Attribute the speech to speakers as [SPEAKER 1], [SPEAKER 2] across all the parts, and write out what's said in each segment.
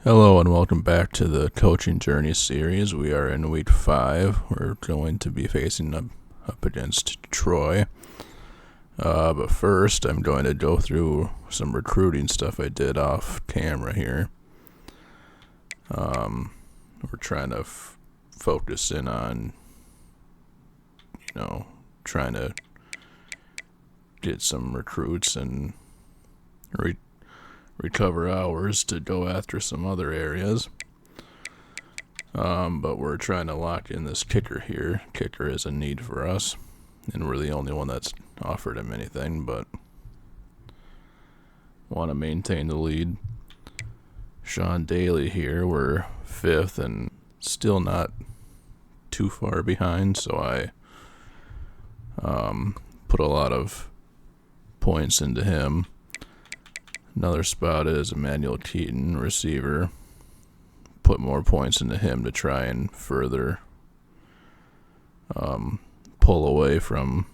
[SPEAKER 1] Hello and welcome back to the Coaching Journey series. We are in week 5. We're going to be facing up against Troy. But first, I'm going to go through some recruiting stuff I did off camera here. We're trying to focus in on, trying to get some recruits and recover hours to go after some other areas. But we're trying to lock in this kicker here. Kicker is a need for us, and we're the only one that's offered him anything, but want to maintain the lead. Sean Daly here, we're 5th and still not too far behind, so I put a lot of points into him. Another spot is Emmanuel Keaton, receiver. Put more points into him to try and further pull away from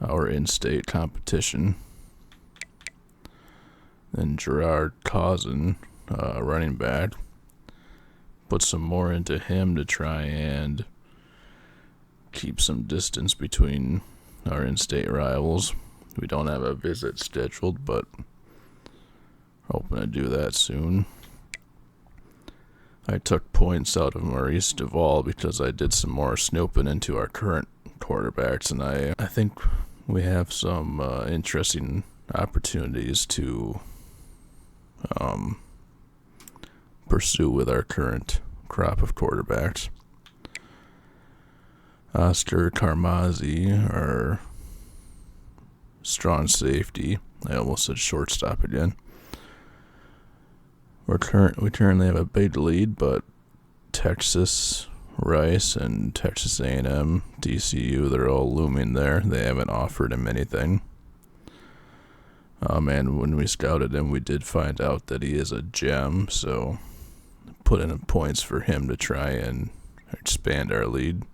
[SPEAKER 1] our in-state competition. Then Gerard Cousin, running back. Put some more into him to try and keep some distance between our in-state rivals. We don't have a visit scheduled, but hoping to do that soon. I took points out of Maurice Duvall because I did some more snooping into our current quarterbacks, and I think we have some interesting opportunities to pursue with our current crop of quarterbacks. Oscar Carmazzi, our strong safety. I almost said shortstop again. We currently have a big lead, but Texas, Rice, and Texas A&M, TCU, they're all looming there. They haven't offered him anything. And when we scouted him, we did find out that he is a gem, so put in points for him to try and expand our lead.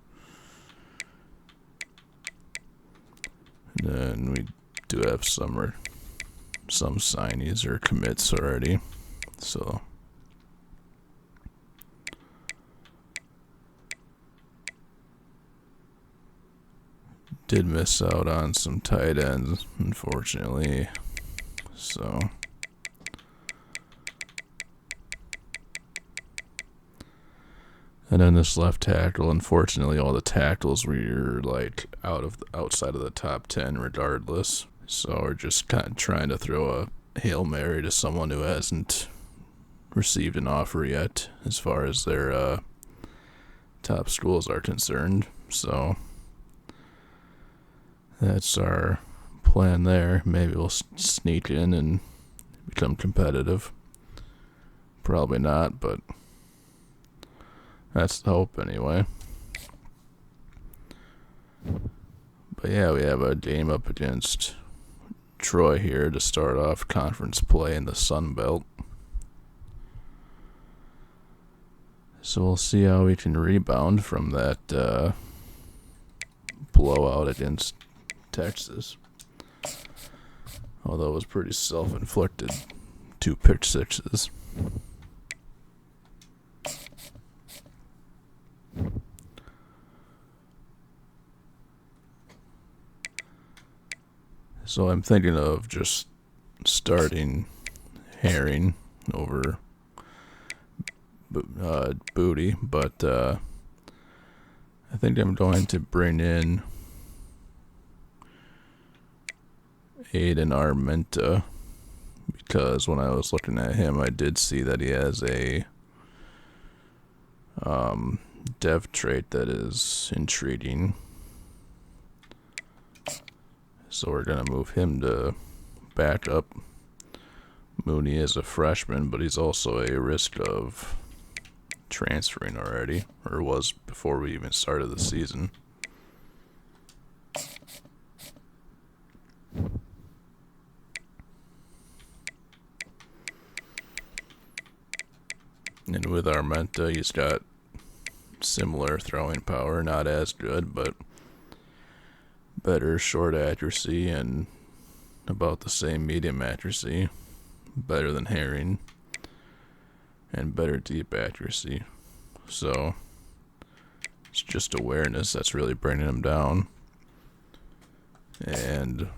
[SPEAKER 1] And then we do have some signees or commits already. So did miss out on some tight ends, unfortunately. So and then this left tackle, unfortunately all the tackles were outside of the top 10 regardless. So we're just kind of trying to throw a Hail Mary to someone who hasn't received an offer yet as far as their top schools are concerned. So that's our plan there. Maybe we'll sneak in and become competitive. Probably not, but that's the hope anyway. But yeah, we have a game up against Troy here to start off conference play in the Sun Belt. So we'll see how we can rebound from that blowout against Texas. Although it was pretty self-inflicted. 2 pick sixes. So I'm thinking of just starting Herring over Booty, but I think I'm going to bring in Aiden Armenta, because when I was looking at him, I did see that he has a dev trait that is intriguing. So we're going to move him to backup. Mooney is a freshman, but he's also a risk of transferring already, or was before we even started the season. And with Armenta, he's got similar throwing power, not as good, but better short accuracy and about the same medium accuracy, better than Herring. and better deep accuracy. So it's just awareness that's really bringing him down. And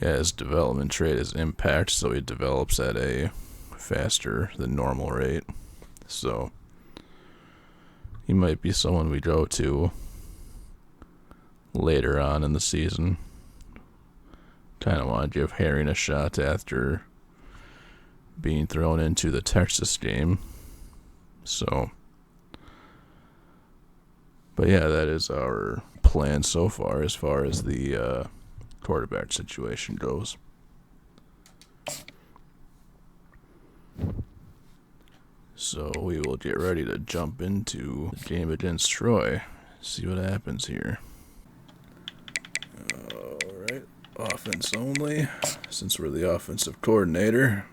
[SPEAKER 1] yeah, his development trait is impact, so he develops at a faster than normal rate. So he might be someone we go to later on in the season. Kind of want to give Herring a shot after being thrown into the Texas game. So, but yeah, that is our plan so far as the quarterback situation goes. So we will get ready to jump into the game against Troy. See what happens here. Alright, offense only, since we're the offensive coordinator.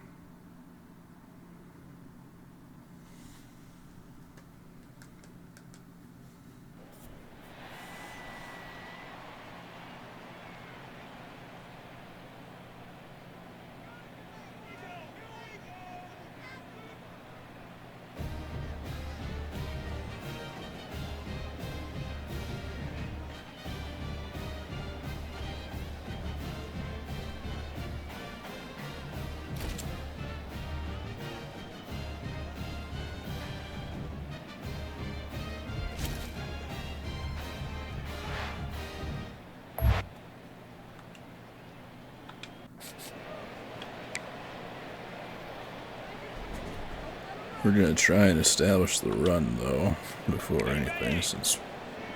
[SPEAKER 1] We're going to try and establish the run, though, before anything, since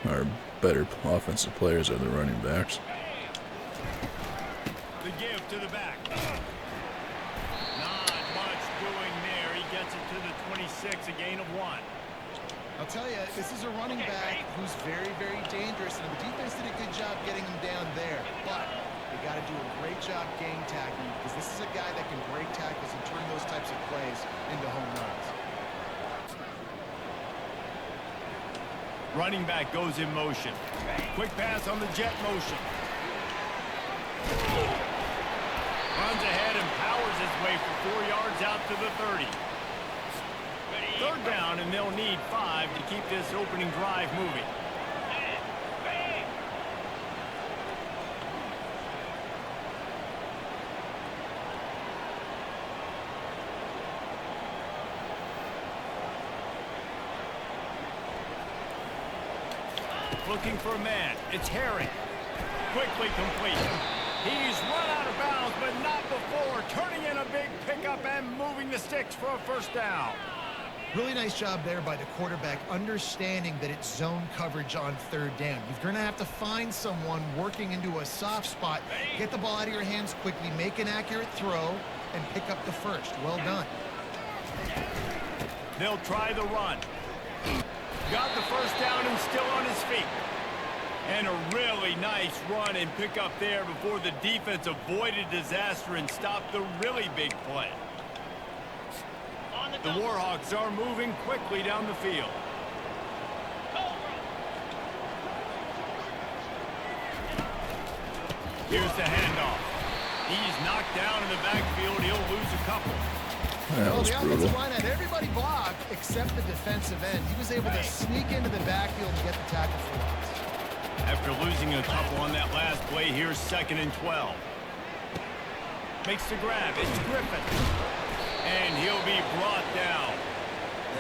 [SPEAKER 1] our better offensive players are the running backs.
[SPEAKER 2] The give to the back. Not much doing there. He gets it to the 26, a gain of 1.
[SPEAKER 3] I'll tell you, this is a running back who's very, very dangerous, and the defense did a good job getting him down there. But they got to do a great job game tackling, because this is a guy that can break tackles and turn those types of plays into home runs.
[SPEAKER 2] Running back goes in motion. Quick pass on the jet motion. Runs ahead and powers his way for 4 yards out to the 30. Third down, and they'll need 5 to keep this opening drive moving. Looking for a man. It's Herring. Quickly complete. He's run out of bounds, but not before. Turning in a big pickup and moving the sticks for a first down.
[SPEAKER 3] Really nice job there by the quarterback, understanding that it's zone coverage on third down. You're going to have to find someone working into a soft spot, get the ball out of your hands quickly, make an accurate throw, and pick up the first. Well done.
[SPEAKER 2] They'll try the run. Got the first down and still on his feet. And a really nice run and pick up there before the defense avoided disaster and stopped the really big play. The Warhawks are moving quickly down the field. Here's the handoff. He's knocked down in the backfield. He'll lose a couple.
[SPEAKER 1] That was
[SPEAKER 3] the
[SPEAKER 1] brutal.
[SPEAKER 3] offensive line had everybody blocked except the defensive end. He was able to sneak into the backfield and get the tackle for once.
[SPEAKER 2] After losing a couple on that last play, here's 2nd and 12. Makes the grab. It's Griffin. And he'll be brought down.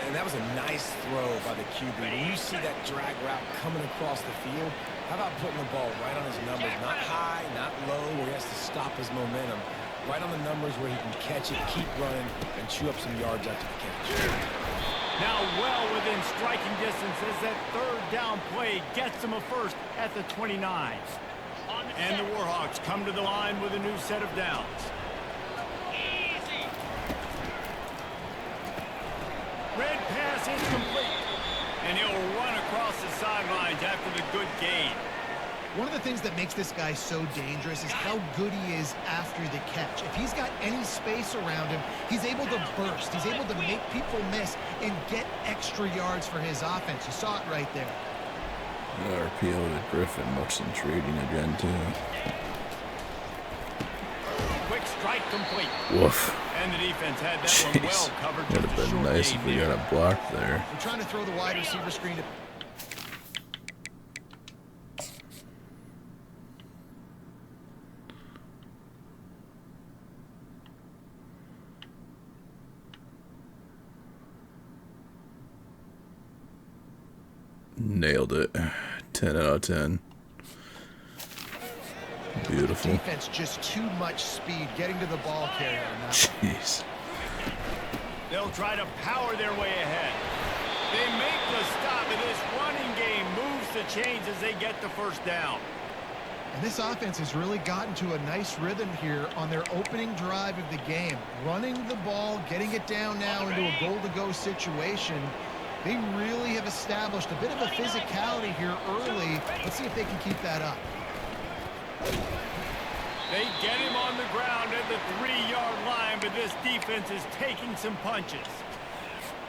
[SPEAKER 4] And that was a nice throw by the QB. When you see that drag route coming across the field, how about putting the ball right on his numbers? Not high, not low, where he has to stop his momentum. Right on the numbers where he can catch it, keep running, and chew up some yards after the catch.
[SPEAKER 2] Now well within striking distance as that third down play gets him a first at the 29. And the Warhawks come to the line with a new set of downs. Red pass is complete. And he'll run across the sidelines after the good gain.
[SPEAKER 3] One of the things that makes this guy so dangerous is how good he is after the catch. If he's got any space around him, he's able to burst. He's able to make people miss and get extra yards for his offense. You saw it right there.
[SPEAKER 1] RPO to Griffin looks intriguing again, too.
[SPEAKER 2] Quick Strike complete.
[SPEAKER 1] Woof.
[SPEAKER 2] And the defense had that one well
[SPEAKER 1] Jeez.
[SPEAKER 2] covered.
[SPEAKER 1] Would
[SPEAKER 2] Just
[SPEAKER 1] have
[SPEAKER 2] a
[SPEAKER 1] been
[SPEAKER 2] short
[SPEAKER 1] nice
[SPEAKER 2] gain
[SPEAKER 1] if we
[SPEAKER 2] there.
[SPEAKER 1] got a block there.
[SPEAKER 3] We're trying to throw the wide receiver screen.
[SPEAKER 1] Nailed it. 10 out of 10. Beautiful.
[SPEAKER 3] Defense just too much speed getting to the ball carrier.
[SPEAKER 1] Jeez.
[SPEAKER 2] They'll try to power their way ahead. They make the stop, and this running game moves the chains as they get the first down.
[SPEAKER 3] And this offense has really gotten to a nice rhythm here on their opening drive of the game. Running the ball, getting it down now into a goal-to-go situation. They really have established a bit of a physicality here early. Let's see if they can keep that up.
[SPEAKER 2] They get him on the ground at the 3-yard line, but this defense is taking some punches.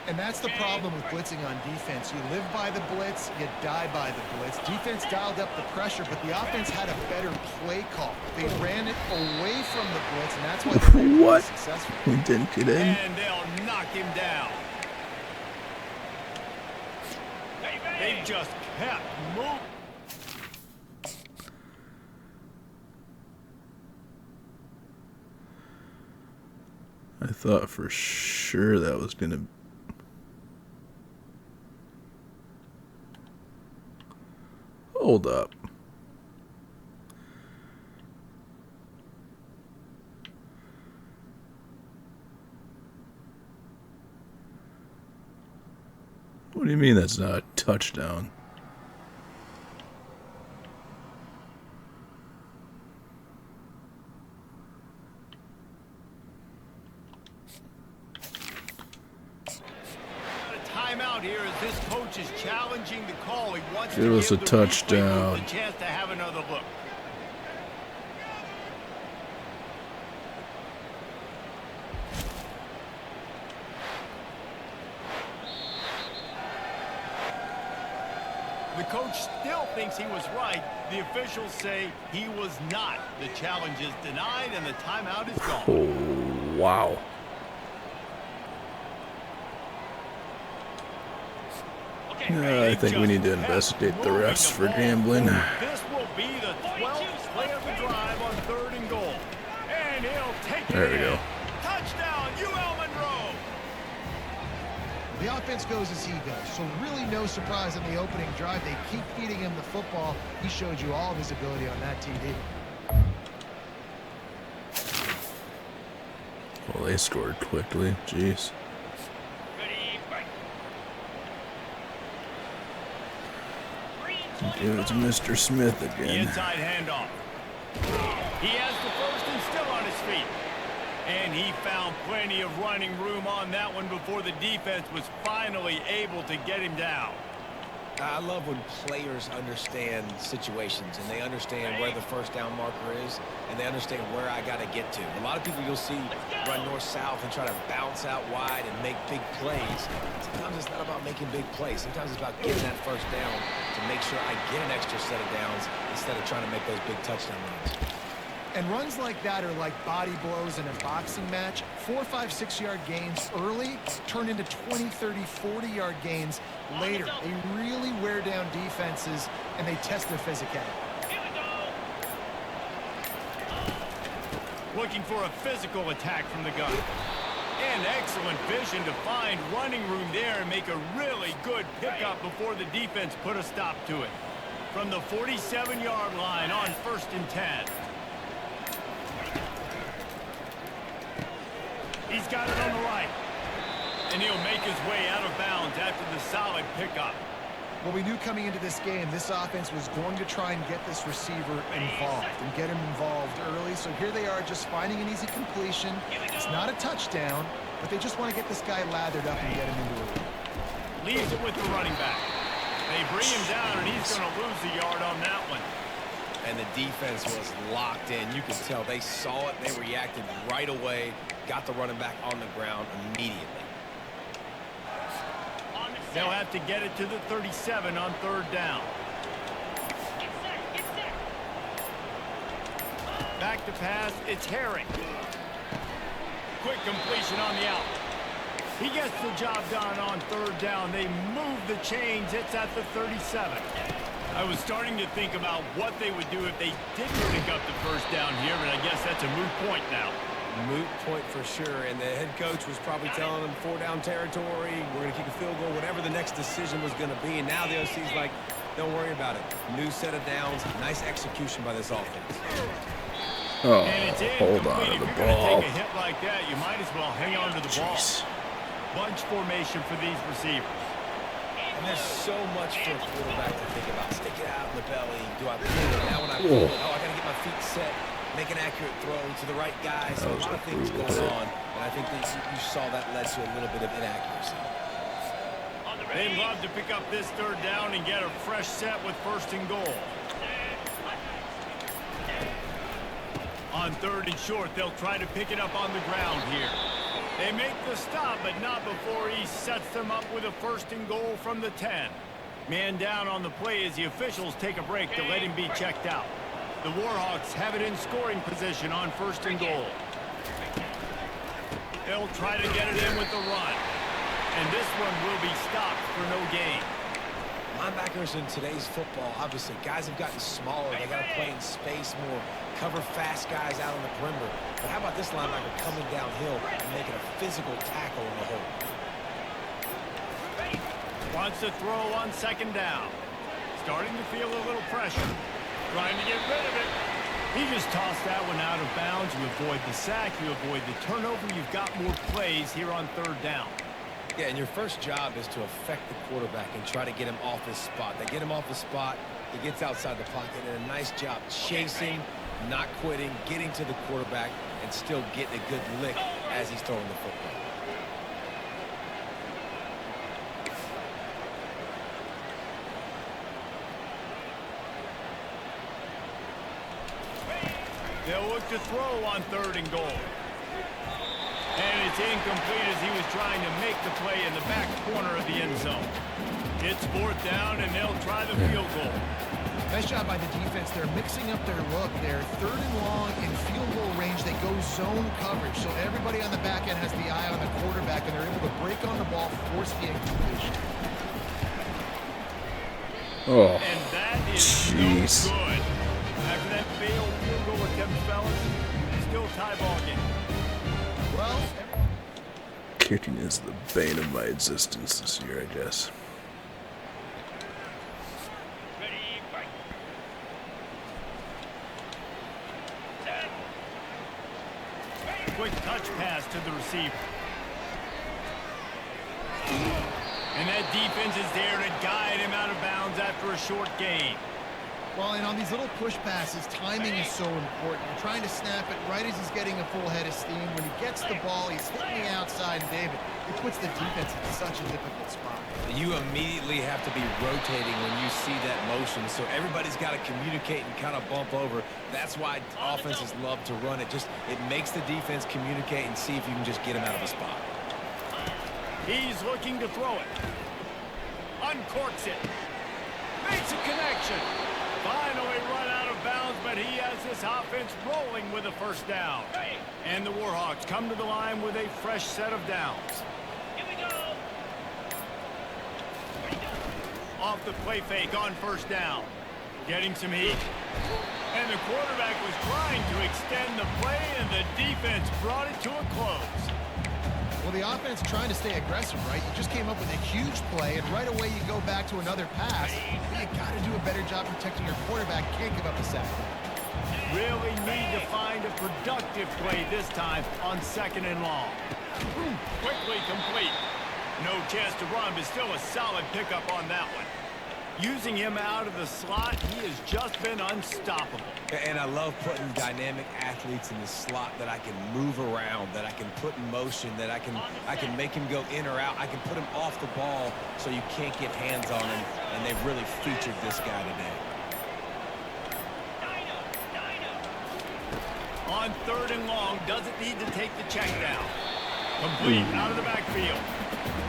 [SPEAKER 3] And that's the problem with blitzing on defense. You live by the blitz, you die by the blitz. Defense dialed up the pressure, but the offense had a better play call. They ran it away from the blitz, and that's why they were successful.
[SPEAKER 1] We didn't get in.
[SPEAKER 2] And they'll knock him down. They just kept moving.
[SPEAKER 1] I thought for sure that was going to... Hold up. What do you mean that's not a touchdown?
[SPEAKER 2] Timeout here as this coach is challenging the call. He wants
[SPEAKER 1] Give
[SPEAKER 2] to
[SPEAKER 1] us
[SPEAKER 2] give
[SPEAKER 1] a
[SPEAKER 2] the
[SPEAKER 1] touchdown.
[SPEAKER 2] replay booth a chance to have another look. The coach still thinks he was right. The officials say he was not. The challenge is denied and the timeout is gone.
[SPEAKER 1] Oh, wow. I think we need to investigate the refs for gambling.
[SPEAKER 2] This will be the 12th play of the drive on 3rd and goal. And he'll take it.
[SPEAKER 1] There we go.
[SPEAKER 2] Touchdown, UL-Monroe.
[SPEAKER 3] The offense goes as he goes, so really no surprise in the opening drive. They keep feeding him the football. He showed you all of his ability on that TD.
[SPEAKER 1] Well, they scored quickly. Jeez. Give it to Mr. Smith
[SPEAKER 2] The
[SPEAKER 1] again.
[SPEAKER 2] inside handoff. He has the first and still on his feet. And he found plenty of running room on that one before the defense was finally able to get him down.
[SPEAKER 4] I love when players understand situations and they understand where the first down marker is and they understand where I got to get to. A lot of people you'll see run north-south and try to bounce out wide and make big plays. Sometimes it's not about making big plays. Sometimes it's about getting that first down to make sure I get an extra set of downs instead of trying to make those big touchdown runs.
[SPEAKER 3] And runs like that are like body blows in a boxing match. 4, 5, 6-yard gains early turn into 20, 30, 40-yard gains later. They really wear down defenses, and they test their physicality.
[SPEAKER 2] Looking for a physical attack from the gun. And excellent vision to find running room there and make a really good pickup before the defense put a stop to it. From the 47-yard line on 1st and 10. He's got it on the right. And he'll make his way out of bounds after the solid pickup.
[SPEAKER 3] Well, we knew coming into this game, this offense was going to try and get this receiver involved and get him involved early. So here they are just finding an easy completion. It's not a touchdown, but they just want to get this guy lathered up and get him into a lead.
[SPEAKER 2] Leaves it with the running back. They bring him down, and he's going to lose the yard on that one.
[SPEAKER 4] And the defense was locked in. You could tell they saw it. They reacted right away. Got the running back on the ground immediately.
[SPEAKER 2] They'll have to get it to the 37 on 3rd down. Back to pass, it's Herring. quick completion on the out. He gets the job done on third down. They move the chains. It's at the 37. I was starting to think about what they would do if they didn't pick up the first down here, but I guess that's a moot point now.
[SPEAKER 4] Moot point for sure, and the head coach was probably telling them 4-down territory, we're going to kick a field goal, whatever the next decision was going to be, and now the OC's like, don't worry about it. New set of downs, nice execution by this offense.
[SPEAKER 1] Oh,
[SPEAKER 2] And it's
[SPEAKER 1] hold on
[SPEAKER 2] incomplete.
[SPEAKER 1] to the
[SPEAKER 2] If you're going to
[SPEAKER 1] ball.
[SPEAKER 2] take a hit like that, you might as well hang on to the ball. Bunch formation for these receivers.
[SPEAKER 4] And there's so much for a quarterback to think about. Stick it out in the belly. Do I pull it? Now when I pull it, I got to get my feet set, make an accurate throw to the right guy. So a lot of things going on. And I think that you saw that led to a little bit of inaccuracy.
[SPEAKER 2] They'd love to pick up this third down and get a fresh set with first and goal. On third and short, they'll try to pick it up on the ground here. They make the stop, but not before he sets them up with a first and goal from the 10. Man down on the play as the officials take a break to let him be checked out. The Warhawks have it in scoring position on first and goal. They'll try to get it in with the run. And this one will be stopped for no gain.
[SPEAKER 4] Linebackers in today's football, obviously, guys have gotten smaller. They got to play in space more, cover fast guys out on the perimeter. But how about this linebacker coming downhill and making a physical tackle in the hole?
[SPEAKER 2] Wants to throw on second down. Starting to feel a little pressure. Trying to get rid of it. He just tossed that one out of bounds. You avoid the sack. You avoid the turnover. You've got more plays here on third down.
[SPEAKER 4] Yeah, and your first job is to affect the quarterback and try to get him off his spot. They get him off the spot, he gets outside the pocket, and a nice job chasing, not quitting, getting to the quarterback, and still getting a good lick as he's throwing the football.
[SPEAKER 2] They'll look to throw on third and goal. And it's incomplete as he was trying to make the play in the back corner of the end zone. It's fourth down, and they'll try the field goal.
[SPEAKER 3] Nice job by the defense. They're mixing up their look. They're third and long in field goal range. They go zone coverage. So everybody on the back end has the eye on the quarterback, and they're able to break on the ball, force the incompletion.
[SPEAKER 1] Oh,
[SPEAKER 2] And that is
[SPEAKER 1] jeez.
[SPEAKER 2] no good. After that failed field goal attempt, fellas, still tie ball game.
[SPEAKER 3] Well,
[SPEAKER 1] Kicking is the bane of my existence this year, I guess.
[SPEAKER 2] Quick touch pass to the receiver. And that defense is there to guide him out of bounds after a short gain.
[SPEAKER 3] well, and on these little push passes, timing is so important. You're trying to snap it right as he's getting a full head of steam. When he gets the ball, he's hitting the outside, and David, it puts the defense in such a difficult spot.
[SPEAKER 4] You immediately have to be rotating when you see that motion, so everybody's got to communicate and kind of bump over. That's why offenses love to run it. It makes the defense communicate and see if you can just get him out of a spot.
[SPEAKER 2] He's looking to throw it. Uncorks it. Makes a connection. Finally run out of bounds, but he has this offense rolling with a first down. And the Warhawks come to the line with a fresh set of downs. Here we go. Off the play fake on first down. Getting some heat. And the quarterback was trying to extend the play, and the defense brought it to a close.
[SPEAKER 3] Well, the offense trying to stay aggressive, right? You just came up with a huge play, and right away you go back to another pass. You got to do a better job protecting your quarterback. Can't give up a sack.
[SPEAKER 2] Really need to find a productive play this time on second and long. Quickly complete. No chance to run, but still a solid pickup on that one. Using him out of the slot, he has just been unstoppable.
[SPEAKER 4] And I love putting dynamic athletes in the slot that I can move around, that I can put in motion, that I can make him go in or out. I can put him off the ball so you can't get hands on him, and they've really featured this guy today.
[SPEAKER 2] On third and long, doesn't need to take the check down. Complete out of the backfield.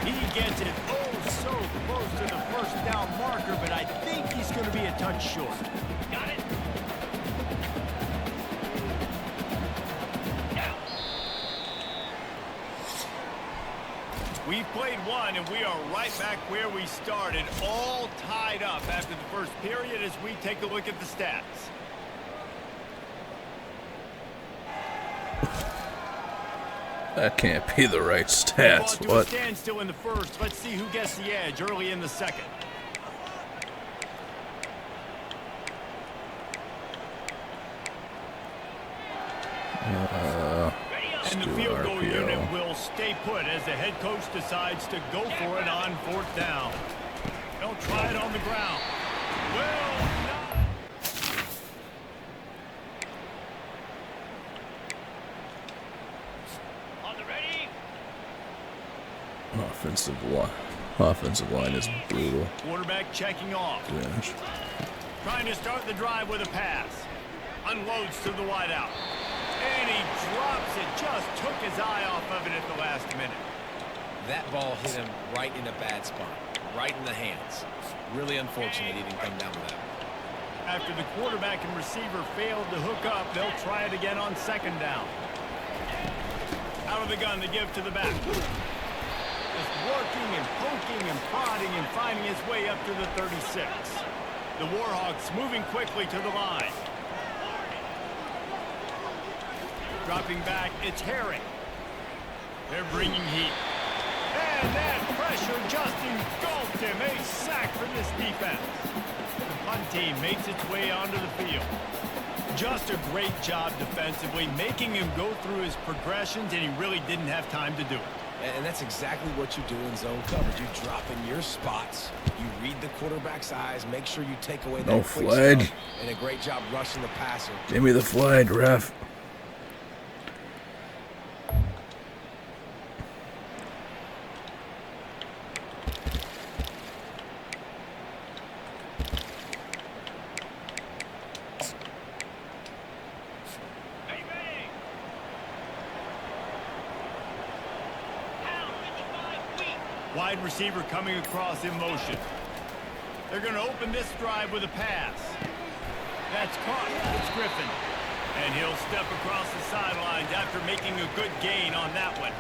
[SPEAKER 2] He gets it so close to the first down marker, but I think he's going to be a touch short. Got it. We've played one, and we are right back where we started, all tied up after the first period as we take a look at the stats.
[SPEAKER 1] That can't be the right
[SPEAKER 2] Ball
[SPEAKER 1] stats.
[SPEAKER 2] to a
[SPEAKER 1] What?
[SPEAKER 2] standstill in the first. Let's see who gets the edge early in the second. And the
[SPEAKER 1] do
[SPEAKER 2] field goal
[SPEAKER 1] RPO.
[SPEAKER 2] unit will stay put as the head coach decides to go for it on 4th down. They'll try it on the ground. Well, not. On the ready.
[SPEAKER 1] Offensive line is brutal.
[SPEAKER 2] Quarterback checking off.
[SPEAKER 1] Gosh.
[SPEAKER 2] Trying to start the drive with a pass. Unloads to the wideout. And he drops it. Just took his eye off of it at the last minute.
[SPEAKER 4] That ball hit him right in a bad spot, right in the hands. Really unfortunate he didn't come down with that.
[SPEAKER 2] After the quarterback and receiver failed to hook up, they'll try it again on 2nd down. Out of the gun to give to the back. Just working and poking and prodding and finding his way up to the 36. The Warhawks moving quickly to the line. Dropping back, it's Herring. They're bringing heat. And that pressure just engulfed him. A sack for this defense. The punt team makes its way onto the field. Just a great job defensively, making him go through his progressions, and he really didn't have time to do it.
[SPEAKER 4] And that's exactly what you do in zone coverage. You drop in your spots, you read the quarterback's eyes, make sure you take away that
[SPEAKER 1] No
[SPEAKER 4] quick
[SPEAKER 1] flag.
[SPEAKER 4] stuff, and a great job rushing the passer.
[SPEAKER 1] Give me the flag, ref.
[SPEAKER 2] Wide receiver coming across in motion. They're going to open this drive with a pass. That's caught. It's Griffin. And he'll step across the sidelines after making a good gain on that one.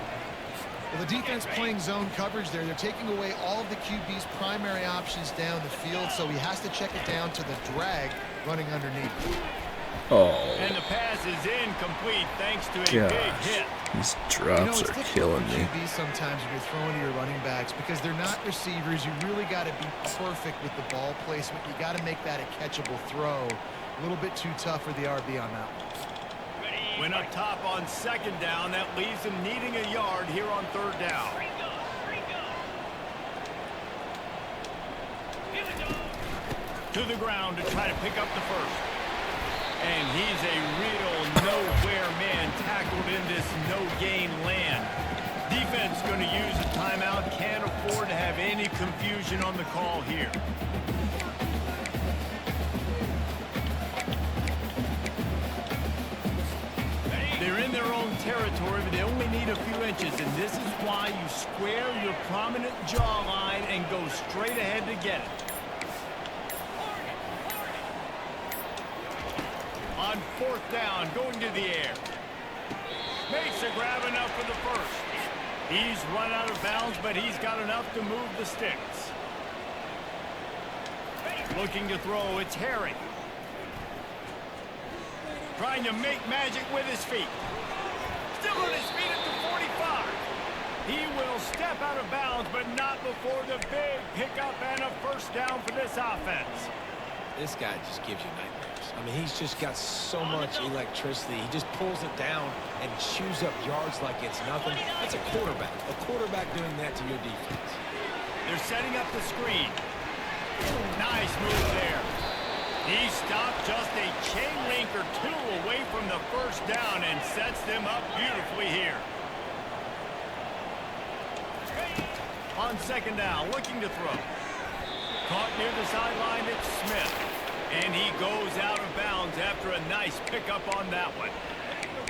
[SPEAKER 3] Well, the defense playing zone coverage there. They're taking away all of the QB's primary options down the field, so he has to check it down to the drag running underneath.
[SPEAKER 1] Oh,
[SPEAKER 2] And the pass is incomplete thanks to a big
[SPEAKER 1] gosh.
[SPEAKER 2] hit.
[SPEAKER 1] These
[SPEAKER 3] You know,
[SPEAKER 1] drops
[SPEAKER 3] it's
[SPEAKER 1] are
[SPEAKER 3] difficult
[SPEAKER 1] killing
[SPEAKER 3] for
[SPEAKER 1] me.
[SPEAKER 3] QBs sometimes when you're throwing to your running backs because they're not receivers. You really got to be perfect with the ball placement. You got to make that a catchable throw. A little bit too tough for the RB on that one.
[SPEAKER 2] Went up top on 2nd down. That leaves him needing a yard here on 3rd down. To the ground to try to pick up the first. And he's a real nowhere man tackled in this no-gain land. Defense going to use a timeout. Can't afford to have any confusion on the call here. They're in their own territory, but they only need a few inches, and this is why you square your prominent jawline and go straight ahead to get it. On 4th down, going to the air. Makes a grab enough for the first. He's run out of bounds, but he's got enough to move the sticks. Looking to throw, it's Herring. Trying to make magic with his feet. Still on his feet at the 45. He will step out of bounds, but not before the big pickup and a 1st down for this offense.
[SPEAKER 4] This guy just gives you nightmares. I mean, he's just got so much electricity. He just pulls it down and chews up yards like it's nothing. That's a quarterback. A quarterback doing that to your defense.
[SPEAKER 2] They're setting up the screen. Nice move there. He stopped just a chain link or two away from the 1st down and sets them up beautifully here. On 2nd down, looking to throw. Caught near the sideline, it's Smith. And he goes out of bounds after a nice pickup on that one.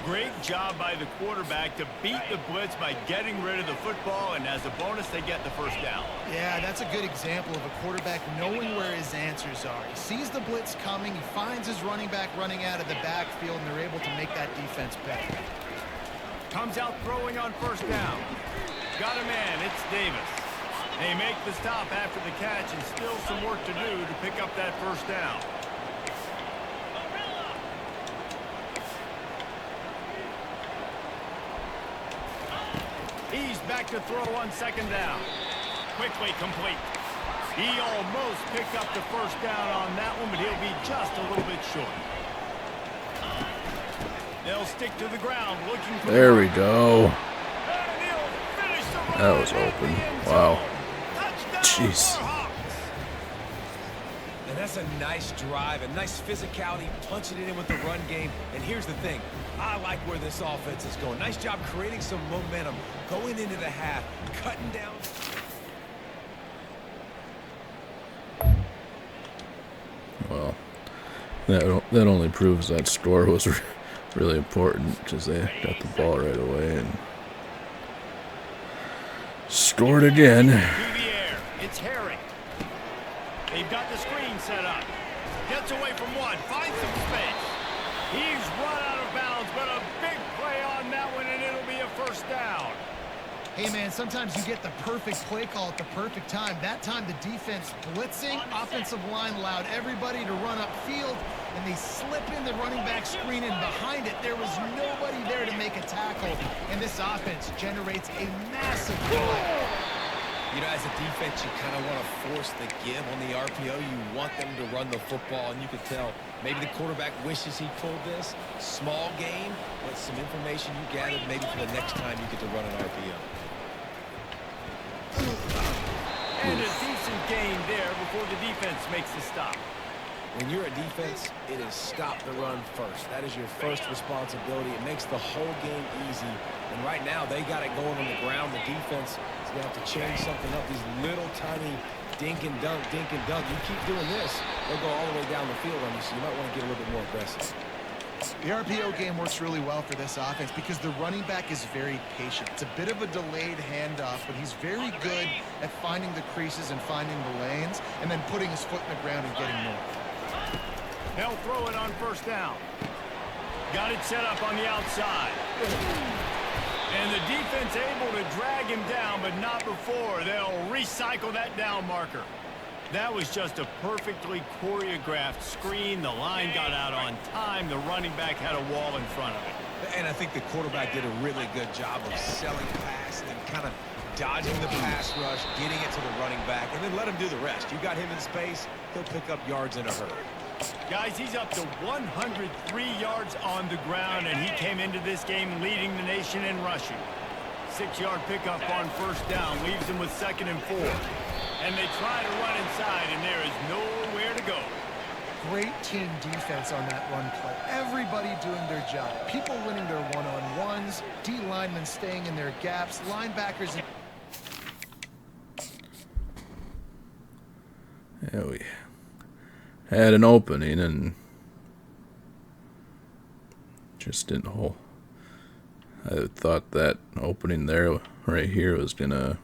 [SPEAKER 2] Great job by the quarterback to beat the blitz by getting rid of the football, and as a bonus, they get the 1st down.
[SPEAKER 3] Yeah, that's a good example of a quarterback knowing where his answers are. He sees the blitz coming, he finds his running back running out of the backfield, and they're able to make that defense pay.
[SPEAKER 2] Comes out throwing on 1st down. got a man. It's Davis. They make the stop after the catch and still some work to do to pick up that first down. He's back to throw on second down. Quickly complete. He almost picked up the first down on that one, but he'll be just a little bit short. They'll stick to the ground looking for
[SPEAKER 1] There we go.
[SPEAKER 2] And he'll finish the run
[SPEAKER 1] That was
[SPEAKER 2] at
[SPEAKER 1] open.
[SPEAKER 2] the end
[SPEAKER 1] Wow.
[SPEAKER 2] zone. Touchdown,
[SPEAKER 1] Jeez.
[SPEAKER 2] Warhawks.
[SPEAKER 4] And that's a nice drive, a nice physicality, punching it in with the run game. And here's the thing. I like where this offense is going. Nice job creating some momentum, going into the half, cutting down.
[SPEAKER 1] Well, that only proves that score was really important because they got the ball right away and scored again.
[SPEAKER 2] To the air. It's Herring. They've got the screen set up. Gets away from one. Finds some space. He's run out of bounds, but a big play on that one, and it'll be a first down.
[SPEAKER 3] Hey, man, sometimes you get the perfect play call at the perfect time. That time the defense blitzing, offensive line allowed everybody to run upfield, and they slip in the running back screen, and behind it there was nobody there to make a tackle, and this offense generates a massive play.
[SPEAKER 4] You know, as a defense, you kind of want to force the give on the RPO. You want them to run the football, and you can tell maybe the quarterback wishes he pulled this. Small game, but some information you gathered maybe for the next time you get to run an RPO.
[SPEAKER 2] And a decent gain there before the defense makes the stop.
[SPEAKER 4] When you're a defense, it is stop the run first. That is your first responsibility. It makes the whole game easy. And right now, they got it going on the ground. The defense is going to have to change something up. These little tiny dink and dunk, dink and dunk. You keep doing this, they'll go all the way down the field on you, so you might want to get a little bit more aggressive.
[SPEAKER 3] The RPO game works really well for this offense because the running back is very patient. It's a bit of a delayed handoff, but he's very good at finding the creases and finding the lanes and then putting his foot in the ground and getting more.
[SPEAKER 2] They'll throw it on first down. Got it set up on the outside. And the defense able to drag him down, but not before. They'll recycle that down marker. That was just a perfectly choreographed screen. The line got out on time. The running back had a wall in front of it.
[SPEAKER 4] And I think the quarterback did a really good job of selling the pass and then kind of dodging the pass rush, getting it to the running back, and then let him do the rest. You got him in space, he'll pick up yards in a hurry.
[SPEAKER 2] Guys, he's up to 103 yards on the ground, and he came into this game leading the nation in rushing. 6-yard pickup on first down leaves him with 2nd and 4. And they try to run inside, and there is nowhere to go.
[SPEAKER 3] Great team defense on that run play. Everybody doing their job. People winning their one-on-ones, D linemen staying in their gaps, linebackers.
[SPEAKER 1] Yeah, we had an opening and just didn't hold. I thought that opening there right here was gonna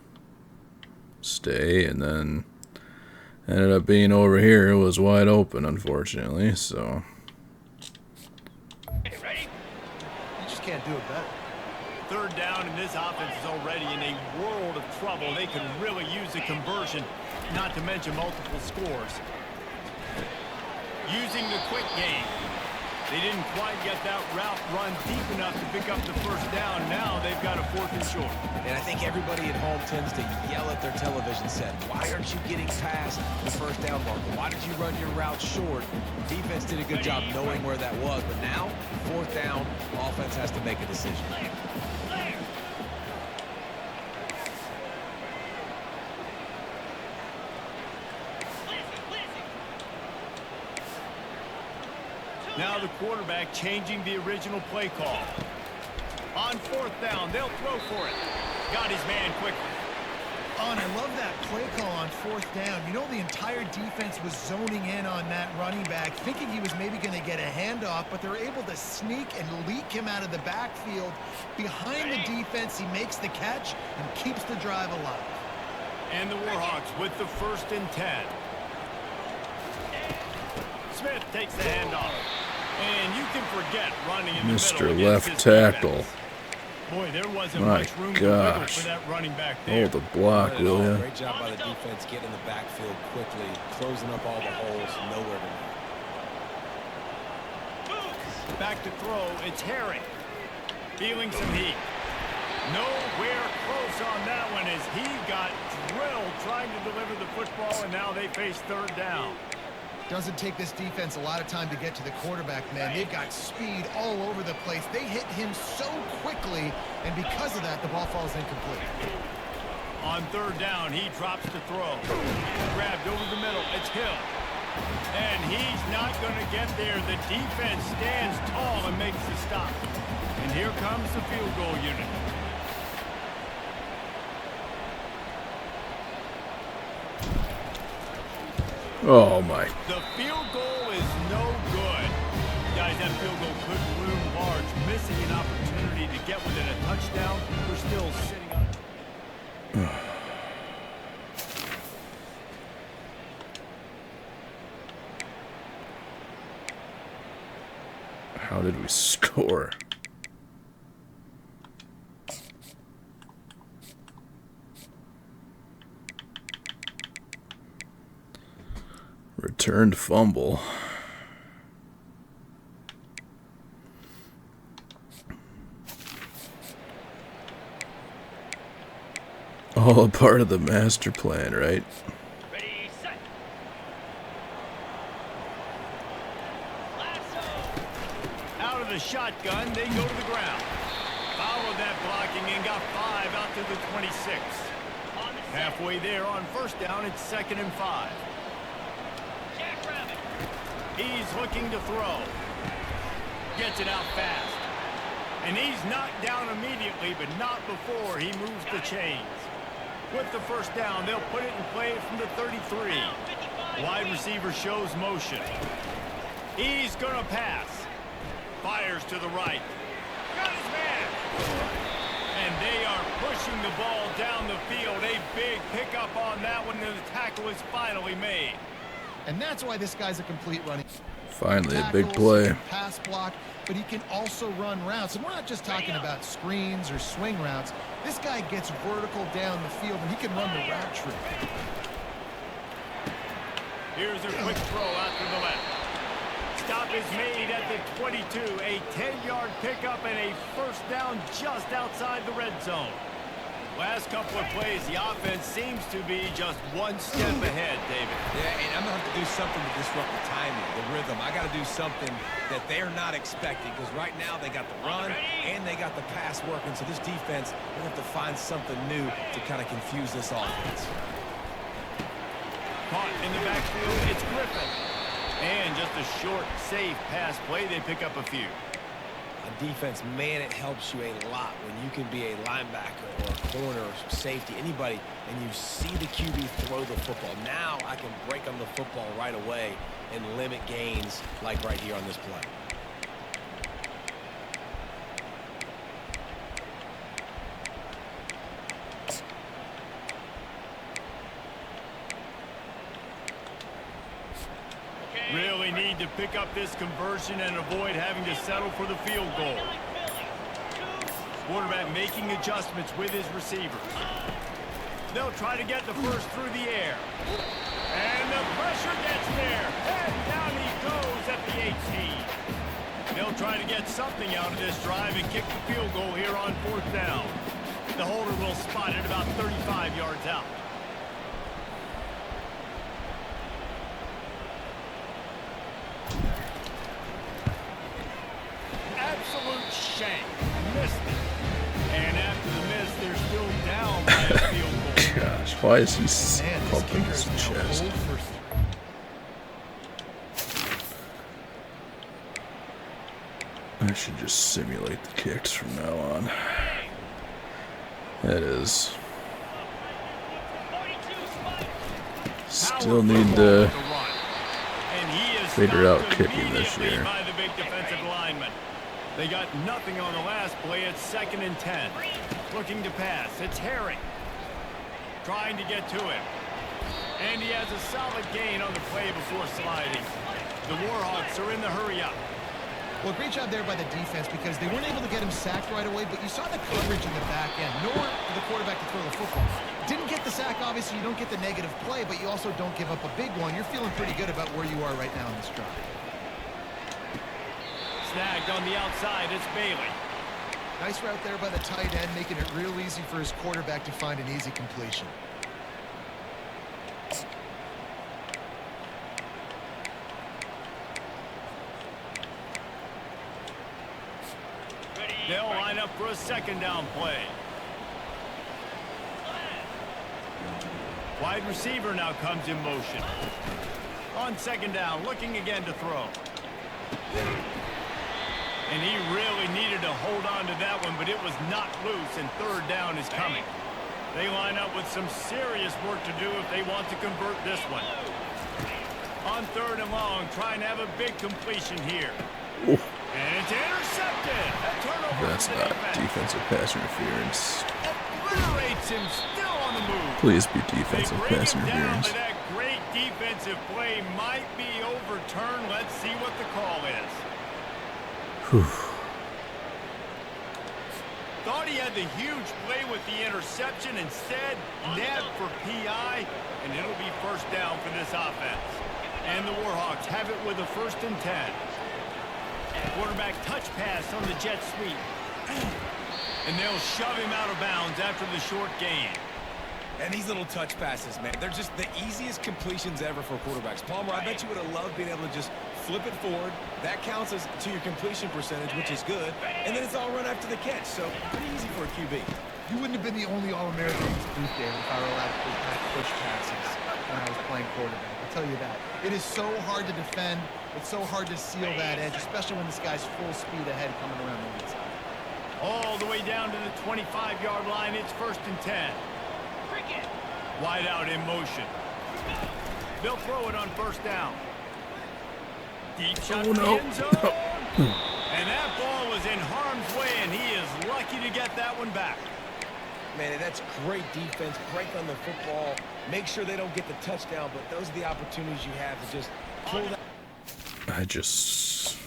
[SPEAKER 1] stay, and then ended up being over here. It was wide open, unfortunately, so
[SPEAKER 2] Hey, ready?
[SPEAKER 3] You just can't do it better.
[SPEAKER 2] 3rd down, and this offense is already in a world of trouble. They could really use a conversion, not to mention multiple scores. Using the quick game. They didn't quite get that route run deep enough to pick up the first down. Now they've got a 4th and short.
[SPEAKER 4] And I think everybody at home tends to yell at their television set. Why aren't you getting past the first down marker? Why did you run your route short? Defense did a good job knowing where that was. But now, 4th down, offense has to make a decision.
[SPEAKER 2] Now the quarterback changing the original play call. On 4th down, they'll throw for it. Got his man quickly.
[SPEAKER 3] Oh, and I love that play call on 4th down. You know, the entire defense was zoning in on that running back, thinking he was maybe going to get a handoff, but they're able to sneak and leak him out of the backfield. Behind the defense, he makes the catch and keeps the drive alive.
[SPEAKER 2] And the Warhawks with the 1st and 10. Smith takes the handoff. And you can forget running in the
[SPEAKER 1] Mr.
[SPEAKER 2] middle against
[SPEAKER 1] Left
[SPEAKER 2] this
[SPEAKER 1] Tackle.
[SPEAKER 2] defense. Boy, there wasn't
[SPEAKER 1] My
[SPEAKER 2] much room to wiggle
[SPEAKER 1] gosh.
[SPEAKER 2] for that running back there.
[SPEAKER 1] Hold the block,
[SPEAKER 4] Not at
[SPEAKER 1] will
[SPEAKER 4] all.
[SPEAKER 1] ya?
[SPEAKER 4] Great job by the defense getting in the backfield quickly, closing up all the holes, nowhere to go.
[SPEAKER 2] Back to throw, it's Harry. Feeling some heat. Nowhere close on that one as he got drilled trying to deliver the football, and now they face third down.
[SPEAKER 3] Doesn't take this defense a lot of time to get to the quarterback, man. They've got speed all over the place. They hit him so quickly, and because of that, the ball falls incomplete.
[SPEAKER 2] On third down, he drops to throw. Grabbed over the middle, it's Hill. And he's not going to get there. The defense stands tall and makes the stop. And here comes the field goal unit.
[SPEAKER 1] Oh my.
[SPEAKER 2] The field goal is no good. Guys, that field goal could loom large. Missing an opportunity to get within a touchdown. We're still sitting on.
[SPEAKER 1] How did we score? Returned fumble. All a part of the master plan, right?
[SPEAKER 2] Ready, set. Out of the shotgun, they go to the ground. Followed that blocking and got 5 out to the 26. Halfway there on first down, it's 2nd and 5. He's looking to throw. Gets it out fast. And he's knocked down immediately, but not before he moves the chains. With the first down, they'll put it in play from the 33. Wide receiver shows motion. He's going to pass. Fires to the right. Got his man. And they are pushing the ball down the field. A big pickup on that one, and the tackle is finally made.
[SPEAKER 3] And that's why this guy's a complete running.
[SPEAKER 1] Finally, a big
[SPEAKER 3] Tackles,
[SPEAKER 1] play.
[SPEAKER 3] he can pass block, but he can also run routes. And we're not just talking about screens or swing routes. This guy gets vertical down the field, and he can run the route tree.
[SPEAKER 2] Here's a quick throw out to the left. Stop is made at the 22. A 10-yard pickup and a first down just outside the red zone. Last couple of plays, the offense seems to be just one step ahead, David.
[SPEAKER 4] Yeah, and I'm going to have to do something to disrupt the timing, the rhythm. I got to do something that they're not expecting because right now they got the run and they got the pass working. So this defense, they're going to have to find something new to kind of confuse this offense.
[SPEAKER 2] Caught in the backfield, it's Griffin. And just a short, safe pass play, they pick up a few.
[SPEAKER 4] On defense, man, it helps you a lot when you can be a linebacker or a corner or safety, anybody, and you see the QB throw the football. Now I can break on the football right away and limit gains like right here on this play.
[SPEAKER 2] Really need to pick up this conversion and avoid having to settle for the field goal. Quarterback making adjustments with his receivers. They'll try to get the first through the air. And the pressure gets there. And down he goes at the 18. They'll try to get something out of this drive and kick the field goal here on 4th down. The holder will spot it about 35 yards out. Absolute shank. Missed it. And after the miss, they're still down by a field goal.
[SPEAKER 1] Gosh, why is he
[SPEAKER 3] Man, this
[SPEAKER 1] pumping
[SPEAKER 3] kicker
[SPEAKER 1] his
[SPEAKER 3] is now
[SPEAKER 1] chest?
[SPEAKER 3] 0 for 3.
[SPEAKER 1] I should just simulate the kicks from now on. That is. Still need to figure out kicking this year.
[SPEAKER 2] By the big defensive lineman. They got nothing on the last play. It's 2nd and 10. Looking to pass. It's Harry. Trying to get to him. And he has a solid gain on the play before sliding. The Warhawks are in the hurry up.
[SPEAKER 3] Well, great job there by the defense because they weren't able to get him sacked right away, but you saw the coverage in the back end. Nowhere for the quarterback to throw the football. Didn't get the sack, obviously. You don't get the negative play, but you also don't give up a big one. You're feeling pretty good about where you are right now in this drive.
[SPEAKER 2] Snagged on the outside, it's Bailey.
[SPEAKER 3] Nice route there by the tight end, making it real easy for his quarterback to find an easy completion.
[SPEAKER 2] They'll line up for a second down play. Wide receiver now comes in motion. On second down, looking again to throw. And he really needed to hold on to that one, but it was not loose, and third down is coming. They line up with some serious work to do if they want to convert this one. On third and long, trying to have a big completion here.
[SPEAKER 1] Oof.
[SPEAKER 2] And it's intercepted. A turnover.
[SPEAKER 1] That's not defensive pass interference.
[SPEAKER 2] Obliterates him, still on the move.
[SPEAKER 1] Please be defensive
[SPEAKER 2] They bring
[SPEAKER 1] pass
[SPEAKER 2] him down,
[SPEAKER 1] interference.
[SPEAKER 2] but that great defensive play might be overturned. Let's see what the call is.
[SPEAKER 1] Whew.
[SPEAKER 2] Thought he had the huge play with the interception. Instead, nabbed for PI, and it'll be first down for this offense. And the Warhawks have it with a 1st and 10. Quarterback touch pass on the jet sweep. And they'll shove him out of bounds after the short gain.
[SPEAKER 4] And these little touch passes, man, they're just the easiest completions ever for quarterbacks. Palmer, I bet you would have loved being able to just flip it forward. That counts as to your completion percentage, which is good. And then it's all run after the catch, so pretty easy for a QB.
[SPEAKER 3] You wouldn't have been the only All-American in this booth, David, if I were allowed to push passes when I was playing quarterback. I'll tell you that. It is so hard to defend. It's so hard to seal that edge, especially when this guy's full speed ahead coming around the weak side.
[SPEAKER 2] All the way down to the 25-yard line. It's 1st and 10. Wide out in motion. They'll throw it on 1st down. Deep shot to the end zone. And that ball was in harm's way, and he is lucky to get that one back.
[SPEAKER 4] Man, that's great defense. Break on the football. Make sure they don't get the touchdown, but those are the opportunities you have to just pull that.
[SPEAKER 1] I just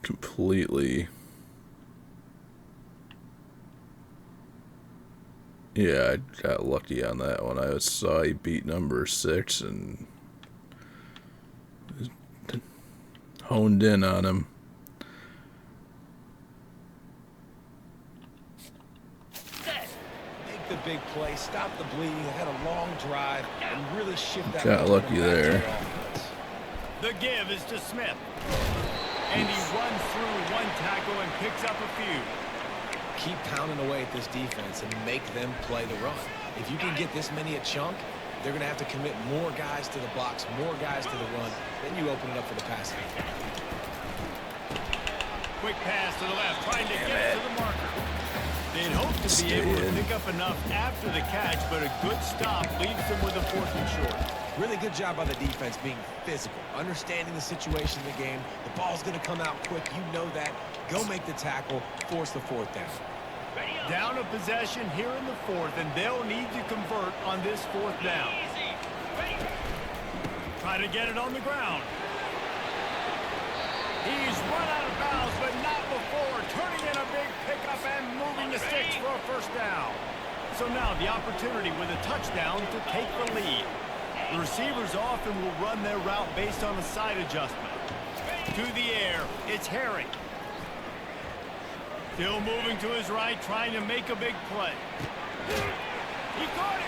[SPEAKER 1] completely... Yeah, I got lucky on that one. I saw he beat number 6 and honed in on him.
[SPEAKER 4] Make the big play, stop the bleeding, had a long drive, and really shift that.
[SPEAKER 1] Got lucky there.
[SPEAKER 2] The give is to Smith. And he runs through one tackle and picks up a few.
[SPEAKER 4] Keep pounding away at this defense and make them play the run. If you can get this many a chunk, they're going to have to commit more guys to the box, more guys to the run. Then you open it up for the passing.
[SPEAKER 2] Quick pass to the left, trying to get to the marker. They'd hope to be able to pick up enough after the catch, but a good stop leaves them with a 4th and short.
[SPEAKER 4] Really good job by the defense being physical, understanding the situation in the game. The ball's going to come out quick. You know that. Go make the tackle, force the 4th down.
[SPEAKER 2] Down a possession here in the 4th, and they'll need to convert on this 4th down. Try to get it on the ground. He's run out of bounds, but not before. Turning in a big pickup and moving the sticks for a 1st down. So now the opportunity with a touchdown to take the lead. The receivers often will run their route based on a side adjustment. To the air, it's Herring. Still moving to his right, trying to make a big play. He caught it.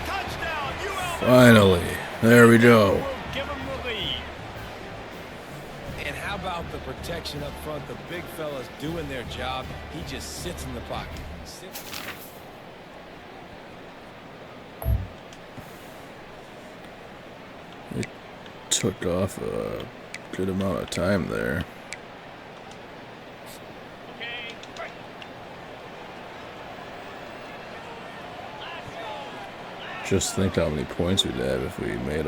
[SPEAKER 2] Touchdown, UL.
[SPEAKER 1] Finally, there we go.
[SPEAKER 2] Give him the lead.
[SPEAKER 4] And how about the protection up front? The big fella's doing their job. He just sits in the pocket.
[SPEAKER 1] It took off a good amount of time there. Just think how many points we'd have if we made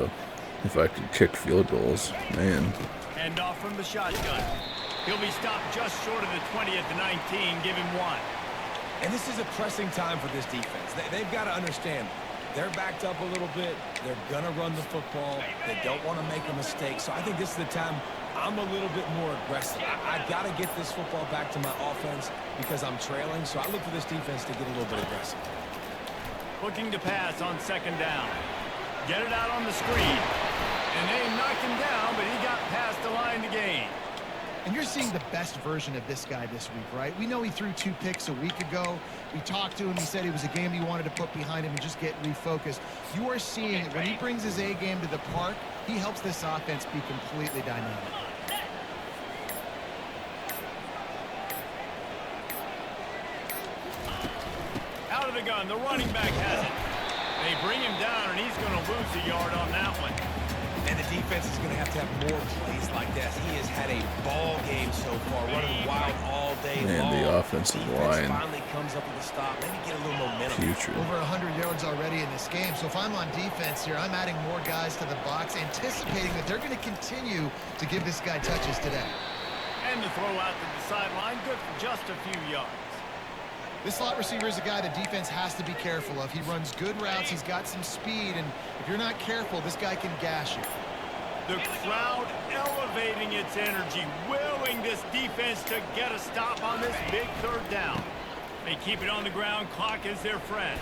[SPEAKER 1] if I could kick field goals, man.
[SPEAKER 2] Hand off from the shotgun. He'll be stopped just short of the 20 at the 19. Give him 1.
[SPEAKER 4] And this is a pressing time for this defense. They've got to understand, they're backed up a little bit. They're going to run the football. They don't want to make a mistake. So I think this is the time I'm a little bit more aggressive. I got to get this football back to my offense because I'm trailing, so I look for this defense to get a little bit aggressive.
[SPEAKER 2] Looking to pass on second down. Get it out on the screen. And they knocked him down, but he got past the line to gain.
[SPEAKER 3] And you're seeing the best version of this guy this week, right? We know he threw 2 picks a week ago. We talked to him. He said it was a game he wanted to put behind him and just get refocused. You are seeing when he brings his A game to the park, he helps this offense be completely dynamic.
[SPEAKER 2] Out of the gun, the running back has it. They bring him down, and he's going to lose a yard on that one.
[SPEAKER 4] And the defense is going to have more plays like this. He has had a ball game so far, running wild all day long.
[SPEAKER 1] And the offensive line.
[SPEAKER 4] Finally comes up with a stop. Maybe get a little momentum.
[SPEAKER 1] Future.
[SPEAKER 3] Over 100 yards already in this game. So if I'm on defense here, I'm adding more guys to the box, anticipating that they're going to continue to give this guy touches today.
[SPEAKER 2] And the throw out to the sideline, good for just a few yards.
[SPEAKER 3] This slot receiver is a guy the defense has to be careful of. He runs good routes. He's got some speed, and if you're not careful, this guy can gash you.
[SPEAKER 2] The crowd elevating its energy, willing this defense to get a stop on this big third down. They keep it on the ground. Clock is their friend.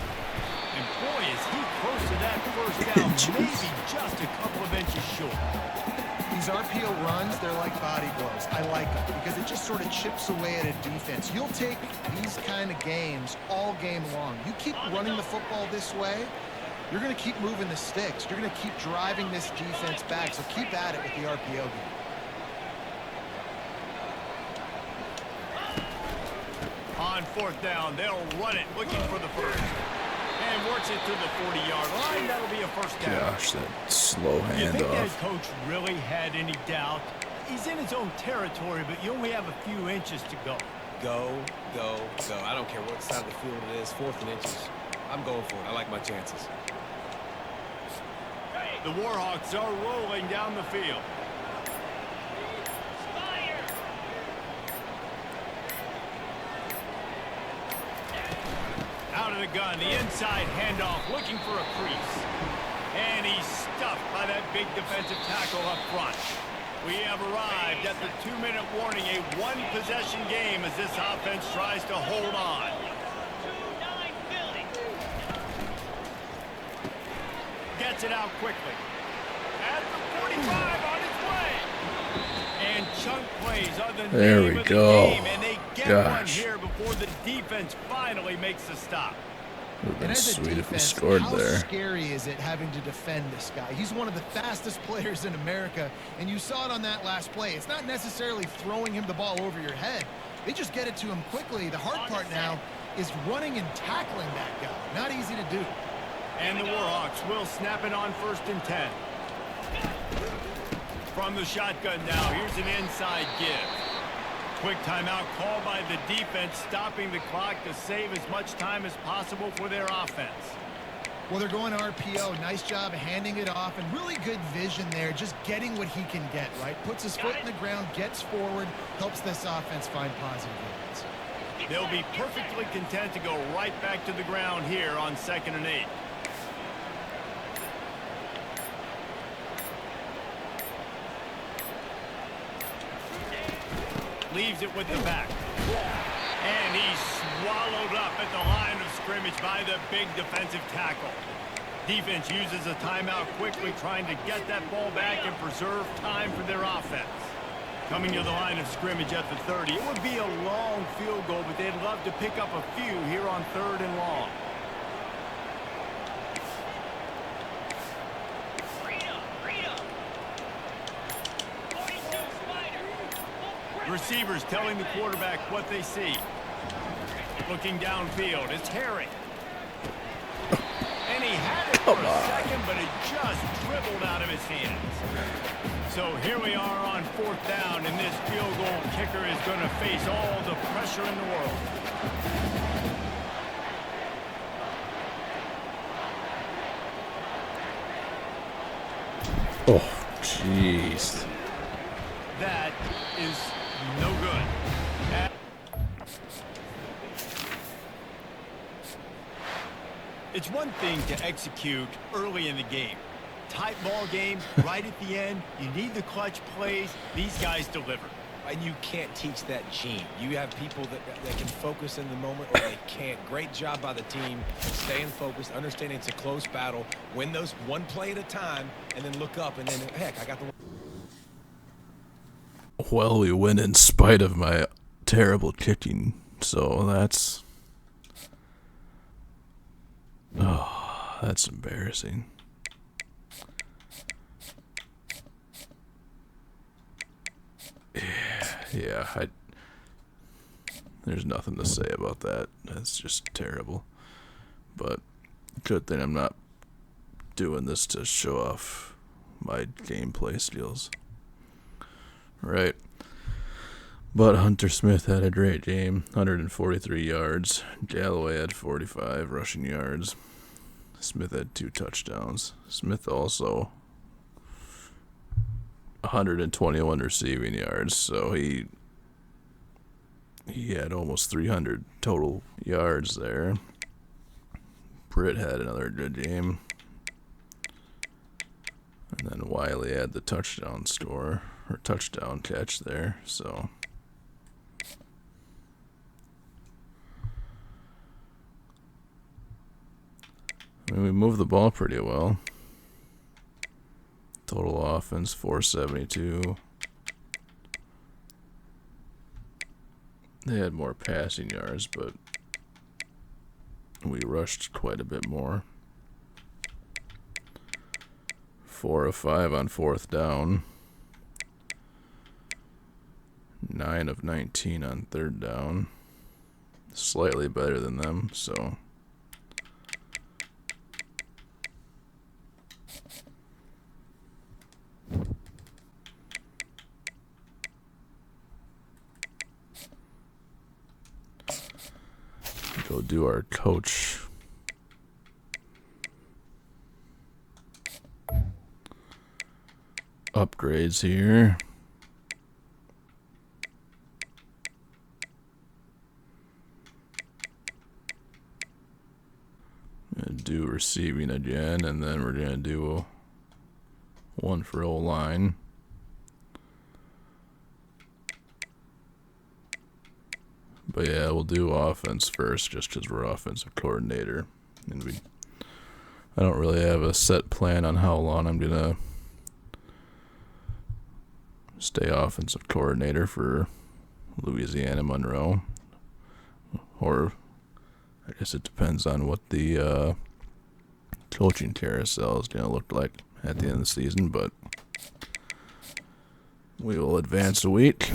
[SPEAKER 2] And boy, is he close to that first down, maybe just a couple of inches short.
[SPEAKER 3] These RPO runs, they're like body blows. I like them because it just sort of chips away at a defense. You'll take these kind of games all game long. You keep running the football this way, you're going to keep moving the sticks. You're going to keep driving this defense back, so keep at it with the RPO game.
[SPEAKER 2] On fourth down, they'll run it, looking for the first. And works it to the 40-yard line. That'll be a first down.
[SPEAKER 1] Gosh, that slow
[SPEAKER 2] You think that
[SPEAKER 1] handoff.
[SPEAKER 2] coach really had any doubt? He's in his own territory, but you only have a few inches to go.
[SPEAKER 4] Go, go, go. I don't care what side of the field it is, 4th and inches. I'm going for it. I like my chances.
[SPEAKER 2] The Warhawks are rolling down the field. Out of the gun, the inside handoff, looking for a crease. And he's stuffed by that big defensive tackle up front. We have arrived at the 2-minute warning, a one-possession game as this offense tries to hold on. Gets it out quickly. At the 45 on its way. And chunk plays are the
[SPEAKER 1] There
[SPEAKER 2] name
[SPEAKER 1] we
[SPEAKER 2] of the
[SPEAKER 1] go.
[SPEAKER 2] game, and they get one here before the defense finally makes a stop.
[SPEAKER 1] Would have been
[SPEAKER 3] And as a
[SPEAKER 1] sweet if we
[SPEAKER 3] defense,
[SPEAKER 1] scored
[SPEAKER 3] how
[SPEAKER 1] there.
[SPEAKER 3] scary is it having to defend this guy? He's one of the fastest players in America, and you saw it on that last play. It's not necessarily throwing him the ball over your head. They just get it to him quickly. The hard part now is running and tackling that guy. Not easy to do.
[SPEAKER 2] And the Warhawks will snap it on 1st and 10. From the shotgun now, here's an inside give. Quick timeout called by the defense, stopping the clock to save as much time as possible for their offense.
[SPEAKER 3] Well, they're going RPO. Nice job handing it off, and really good vision there, just getting what he can get, right? Puts his foot in the ground, gets forward, helps this offense find positive yards.
[SPEAKER 2] They'll be perfectly content to go right back to the ground here on 2nd and 8. Leaves it with the back. And he's swallowed up at the line of scrimmage by the big defensive tackle. Defense uses a timeout quickly, trying to get that ball back and preserve time for their offense. Coming to the line of scrimmage at the 30. It would be a long field goal, but they'd love to pick up a few here on 3rd and long. Receivers telling the quarterback what they see. Looking downfield, it's Harry. And he had it for a second, but it just dribbled out of his hands. So here we are on 4th down, and this field goal kicker is going to face all the pressure in the world.
[SPEAKER 1] Oh, jeez.
[SPEAKER 2] That is no good. It's one thing to execute early in the game. tight ball games right at the end. You need the clutch plays. These guys deliver.
[SPEAKER 4] And you can't teach that gene. You have people that can focus in the moment or they can't. Great job by the team, staying focused, understanding it's a close battle, win those one play at a time, and then look up, and then, heck, I got the...
[SPEAKER 1] Well, we win in spite of my terrible kicking, so that's... Oh, that's embarrassing. Yeah, there's nothing to say about that. That's just terrible. But good thing I'm not doing this to show off my gameplay skills. Right. But Hunter Smith had a great game. 143 yards. Galloway had 45 rushing yards. Smith had 2 touchdowns. Smith also 121 receiving yards, so he had almost 300 total yards there. Britt had another good game. And then Wiley had the touchdown score, or touchdown catch there, so... I mean, we moved the ball pretty well. Total offense, 472. They had more passing yards, but we rushed quite a bit more. 4 of 5 on 4th down. 9 of 19 on 3rd down. Slightly better than them, so... Go do our coach upgrades here. Gonna do receiving again, and then we're gonna do one for O-line. But yeah, we'll do offense first, just because we're offensive coordinator, and I don't really have a set plan on how long I'm gonna stay offensive coordinator for Louisiana-Monroe, or I guess it depends on what the coaching carousel is gonna look like at the end of the season. But we will advance a week.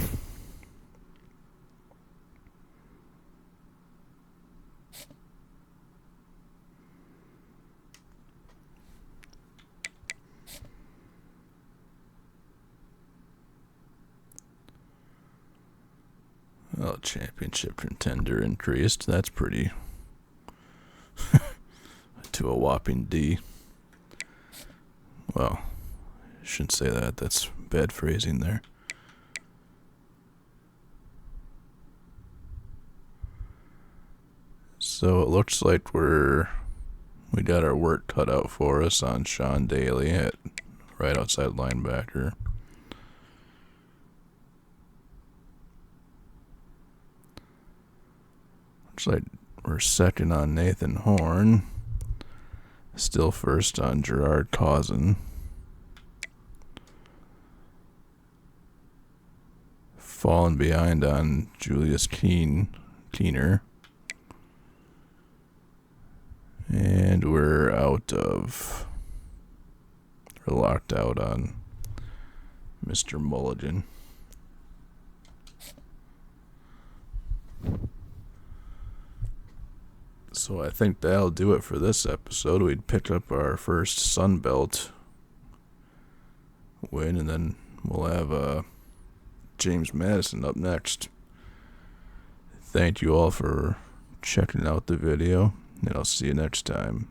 [SPEAKER 1] Oh, championship contender increased. That's pretty. To a whopping D. Well, I shouldn't say that. That's bad phrasing there. So it looks like we got our work cut out for us on Sean Daly at right outside linebacker. Looks like we're second on Nathan Horn. Still first on Gerard Cousin. Falling behind on Julius Keener. And we're locked out on Mr. Mulligan. So I think that'll do it for this episode. We'd pick up our first Sun Belt win, and then we'll have James Madison up next. Thank you all for checking out the video, and I'll see you next time.